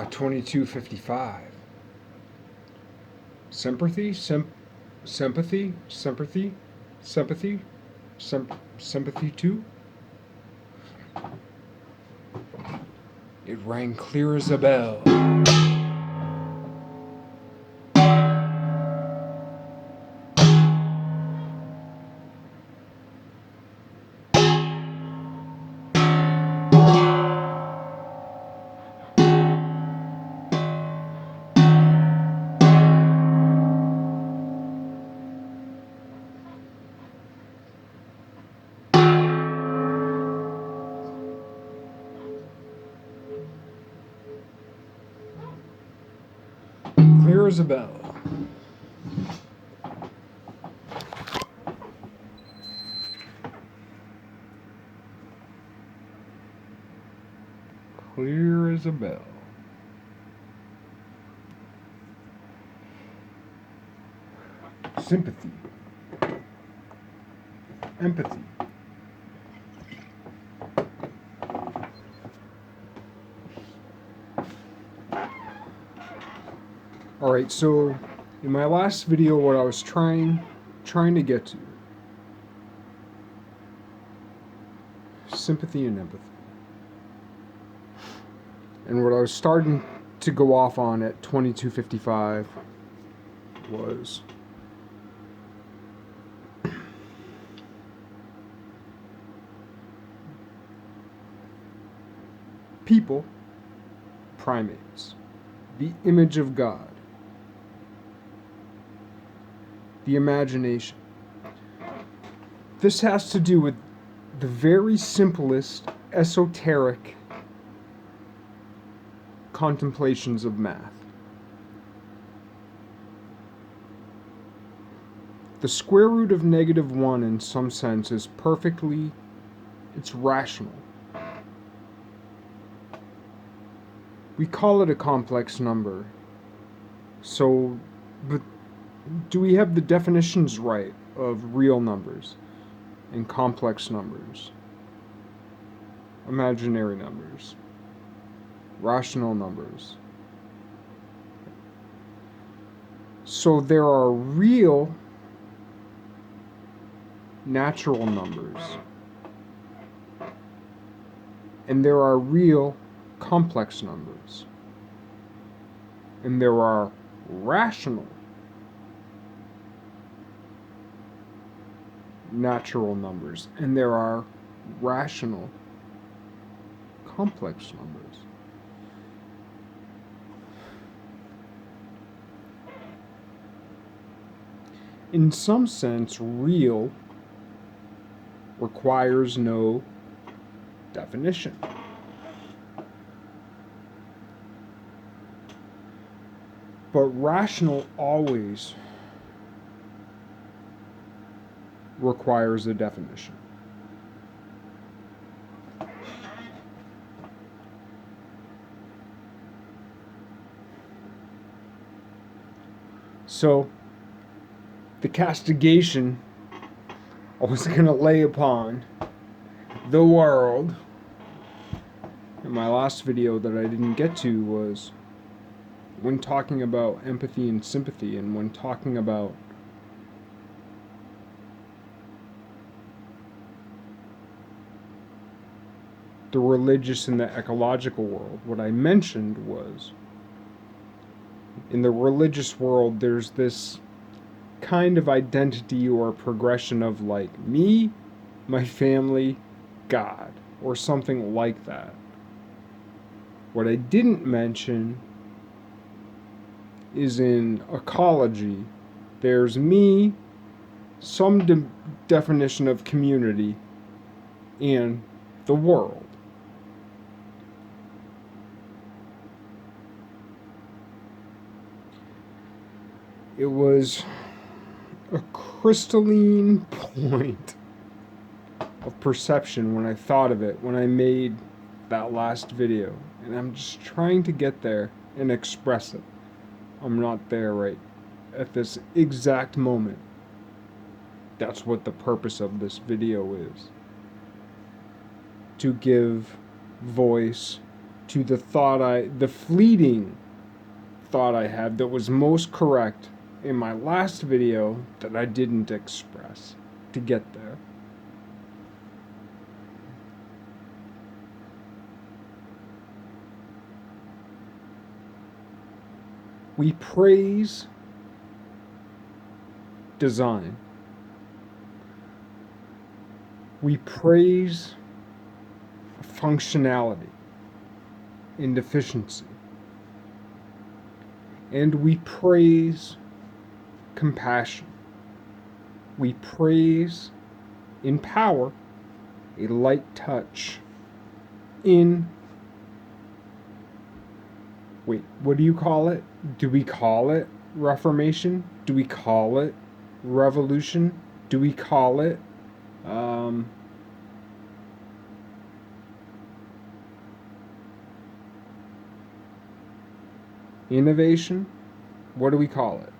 2255. Sympathy? Sympathy? Sympathy? Sympathy? Sympathy 2? It rang clear as a bell. Clear as a bell. Clear as a bell. Sympathy. Empathy. Alright, so in my last video what I was trying to get to, sympathy and empathy. And what I was starting to go off on at 2255 was people, primates, the image of God, the imagination. This has to do with the very simplest, esoteric contemplations of math. The square root of -1 in some sense is it's rational. We call it a complex number. So, but do we have the definitions right of real numbers and complex numbers, imaginary numbers, rational numbers? So there are real natural numbers, and there are real complex numbers, and there are rational natural numbers, and there are rational complex numbers. In some sense, real requires no definition. But rational always requires a definition. So, the castigation I was going to lay upon the world in my last video that I didn't get to was when talking about empathy and sympathy, and when talking about the religious and the ecological world. What I mentioned was, in the religious world, there's this kind of identity or progression of like me, my family, God, or something like that. What I didn't mention is in ecology, there's me, some definition of community, and the world. It was a crystalline point of perception when I thought of it, when I made that last video. And I'm just trying to get there and express it. I'm not there right at this exact moment. That's what the purpose of this video is. To give voice to the fleeting thought I had that was most correct in my last video that I didn't express to get there. We praise design. We praise functionality and efficiency. And we praise compassion. We praise in power a light touch in, wait, what do you call it? Do we call it reformation? Do we call it revolution? Do we call it innovation? What do we call it?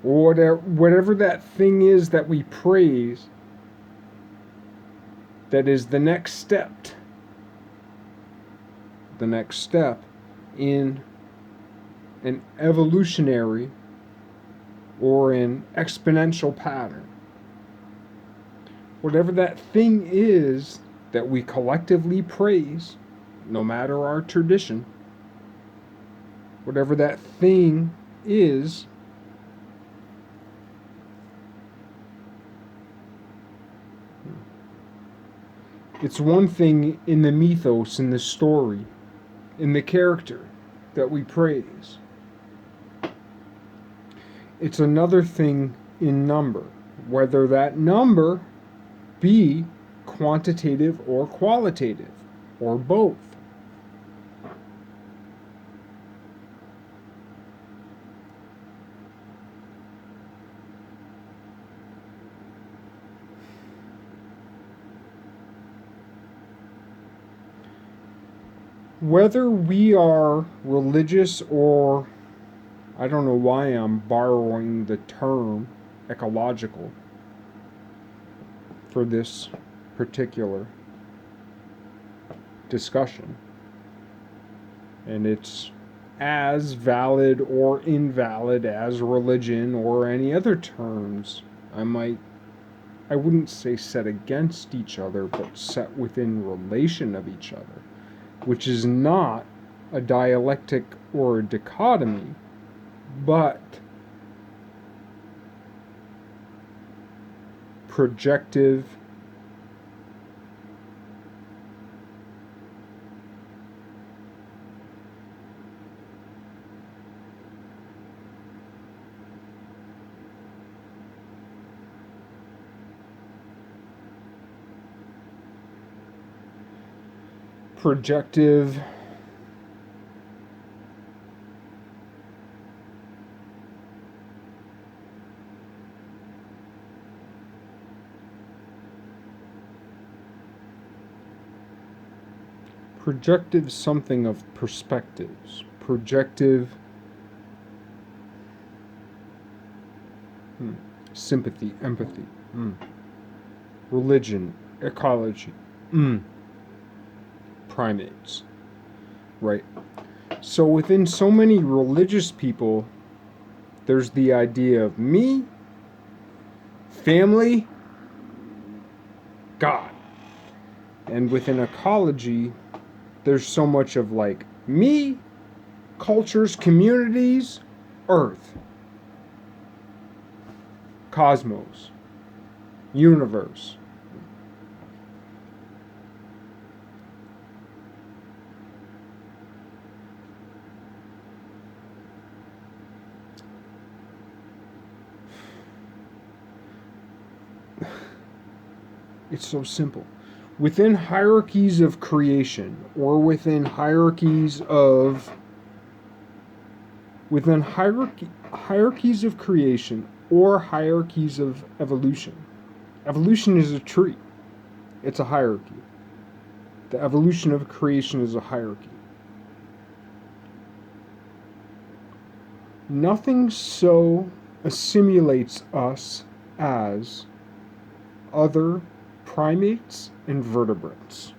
Or whatever that thing is that we praise, that is the next step in an evolutionary or an exponential pattern. Whatever that thing is that we collectively praise, no matter our tradition, whatever that thing is, it's one thing in the mythos, in the story, in the character that we praise. It's another thing in number, whether that number be quantitative or qualitative, or both. Whether we are religious or, I don't know why I'm borrowing the term ecological for this particular discussion, and it's as valid or invalid as religion or any other terms I wouldn't say set against each other, but set within relation of each other, which is not a dialectic or a dichotomy, but projective projective something of perspectives, projective sympathy, empathy, religion, ecology, primates, right? So within so many religious people, there's the idea of me, family, God. And within ecology, there's so much of like me, cultures, communities, earth, cosmos, universe. It's so simple. Within hierarchies of creation, or within hierarchies of creation, or hierarchies of evolution. Evolution is a tree. It's a hierarchy. The evolution of creation is a hierarchy. Nothing so assimilates us as other primates and vertebrates.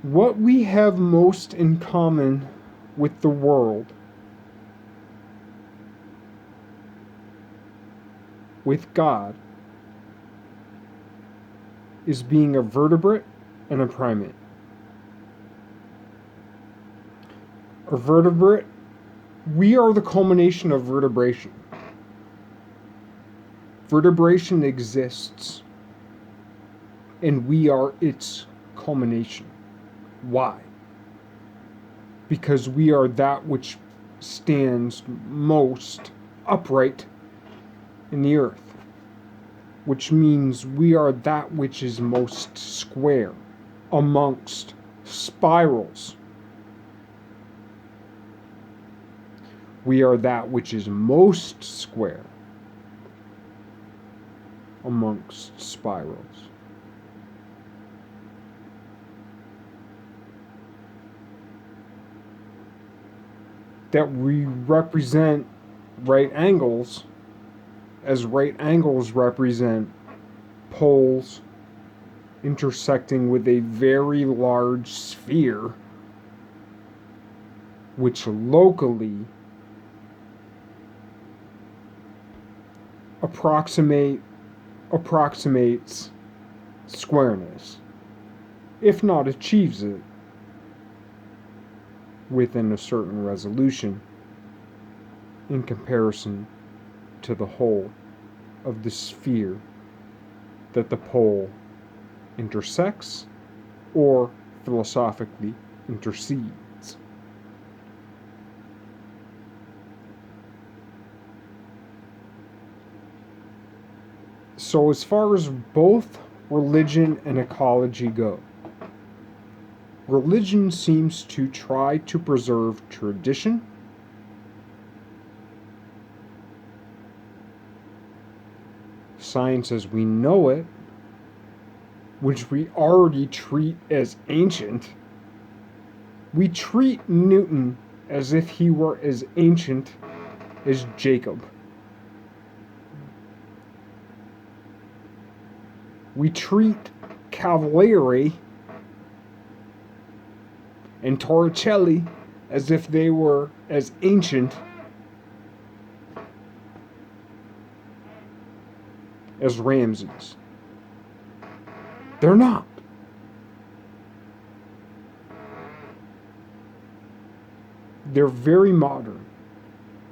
What we have most in common with the world, with God, is being a vertebrate and a primate. A vertebrate, we are the culmination of vertebration. Vertebration exists, and we are its culmination. Why? Because we are that which stands most upright in the earth, which means we are that which is most square amongst spirals. We are that which is most square amongst spirals. That we represent right angles, as right angles represent poles intersecting with a very large sphere, which locally approximates squareness, if not achieves it within a certain resolution in comparison to the whole of the sphere that the pole intersects or philosophically intercedes. So as far as both religion and ecology go, religion seems to try to preserve tradition, science as we know it, which we already treat as ancient. We treat Newton as if he were as ancient as Jacob. We treat Cavalieri and Torricelli as if they were as ancient as Ramses. They're not. They're very modern.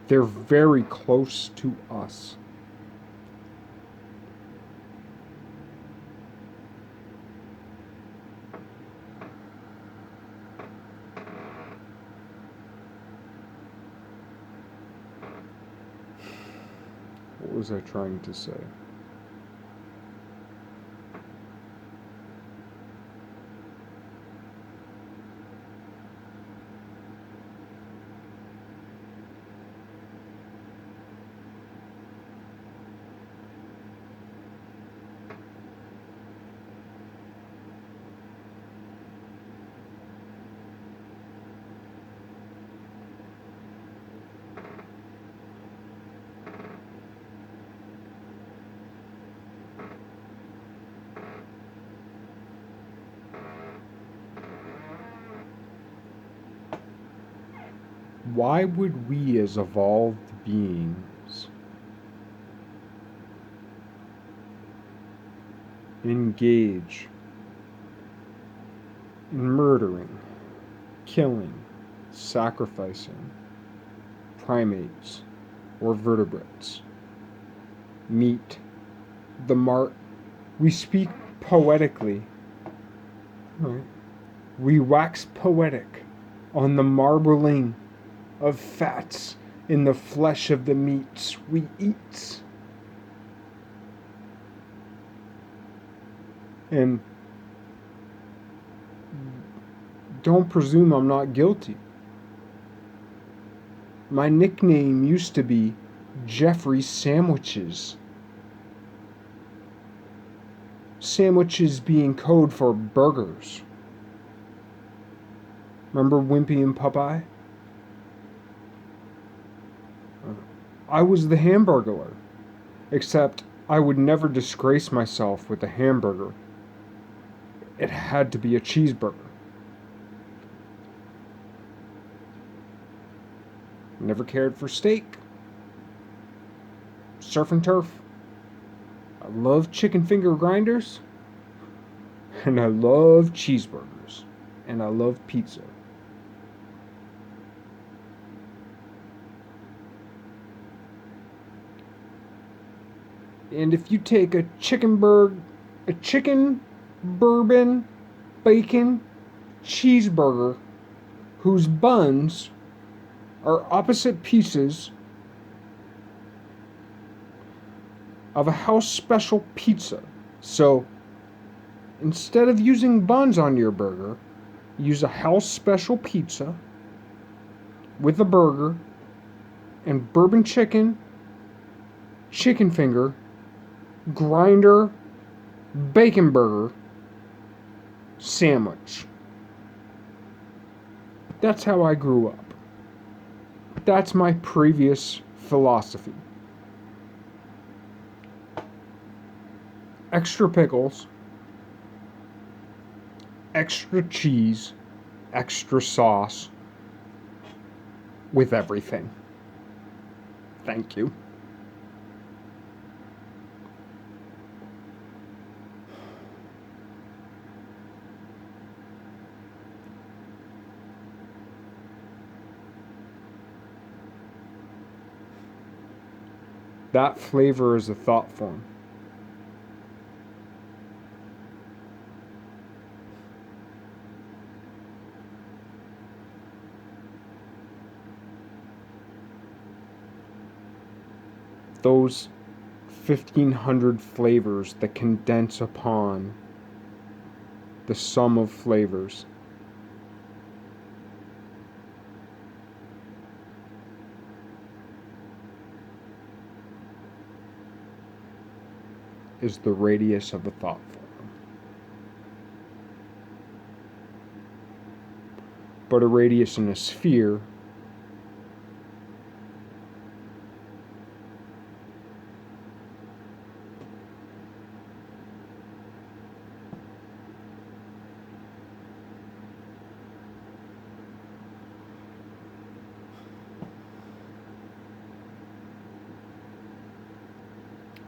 They're very close to us. What was I trying to say? Why would we as evolved beings engage in murdering, killing, sacrificing primates or vertebrates? Meat, we speak poetically, right? We wax poetic on the marbling of fats in the flesh of the meats we eat. And don't presume I'm not guilty. My nickname used to be Jeffrey Sandwiches. Sandwiches being code for burgers. Remember Wimpy and Popeye? I was the Hamburglar, except I would never disgrace myself with a hamburger. It had to be a cheeseburger. Never cared for steak. Surf and turf. I love chicken finger grinders. And I love cheeseburgers. And I love pizza. And if you take a chicken bourbon bacon cheeseburger whose buns are opposite pieces of a house special pizza. So instead of using buns on your burger, use a house special pizza with a burger and bourbon chicken finger, grinder, bacon burger sandwich. That's how I grew up. That's my previous philosophy. Extra pickles, extra cheese, extra sauce with everything. Thank you. That flavor is a thought form. Those 1,500 flavors that condense upon the sum of flavors is the radius of a thought form. But a radius in a sphere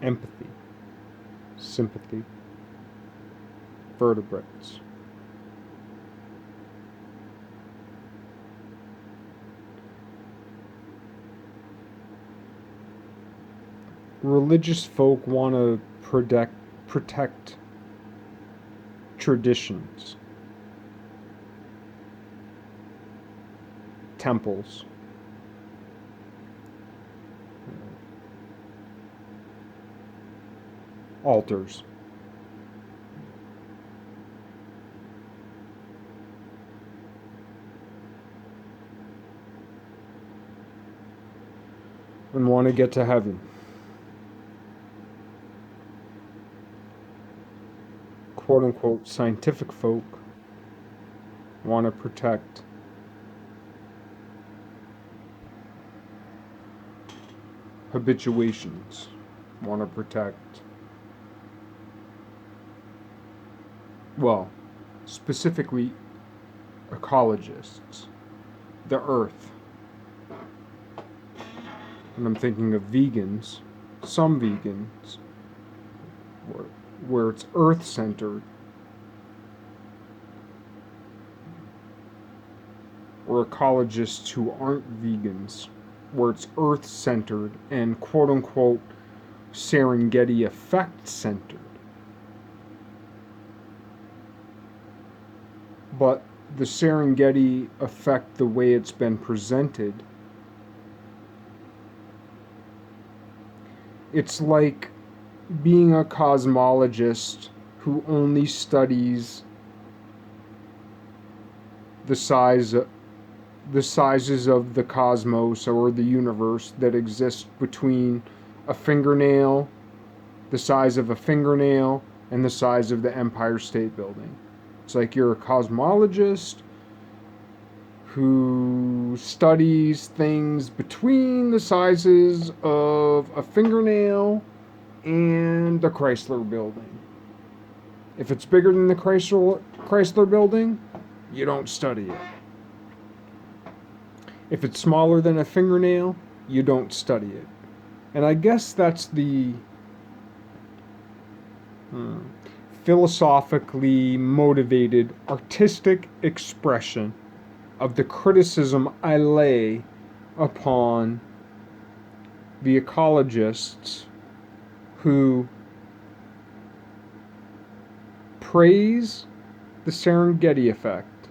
empathy, sympathy, vertebrates. Religious folk want to protect traditions, temples, altars. And want to get to heaven. Quote unquote scientific folk want to protect habituations, want to protect, well, specifically ecologists, the earth. And I'm thinking of vegans, some vegans, where it's earth-centered, or ecologists who aren't vegans, where it's earth-centered and quote-unquote Serengeti effect-centered. But the Serengeti effect, the way it's been presented, it's like being a cosmologist who only studies the sizes of the cosmos or the universe that exist between a fingernail, the size of a fingernail, and the size of the Empire State Building. It's like you're a cosmologist who studies things between the sizes of a fingernail and the Chrysler Building. If it's bigger than the Chrysler Building, you don't study it. If it's smaller than a fingernail, you don't study it. And I guess that's the philosophically motivated artistic expression of the criticism I lay upon the ecologists who praise the Serengeti effect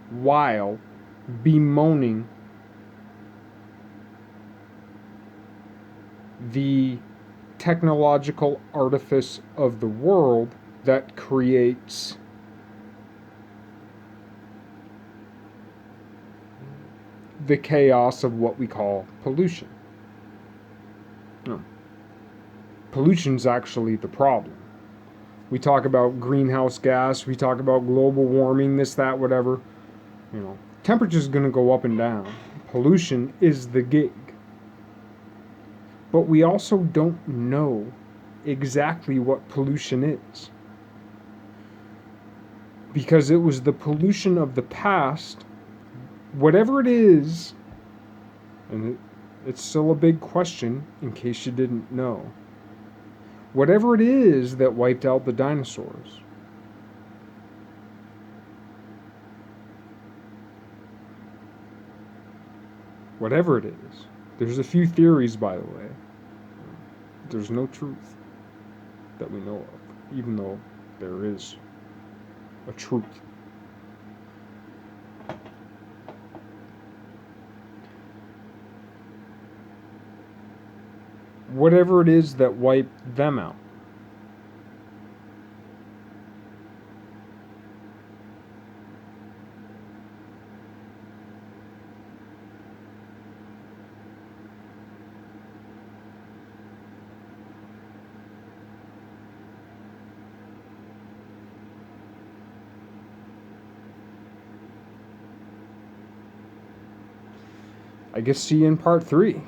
while bemoaning the technological artifice of the world that creates the chaos of what we call pollution. No. Pollution's actually the problem. We talk about greenhouse gas, we talk about global warming, this, that, whatever. Temperature's going to go up and down. Pollution is the gig. But we also don't know exactly what pollution is. Because it was the pollution of the past, whatever it is, and it's still a big question in case you didn't know. Whatever it is that wiped out the dinosaurs. Whatever it is. There's a few theories, by the way. There's no truth that we know of, even though there is a truth. Whatever it is that wiped them out. I guess see you in part 3.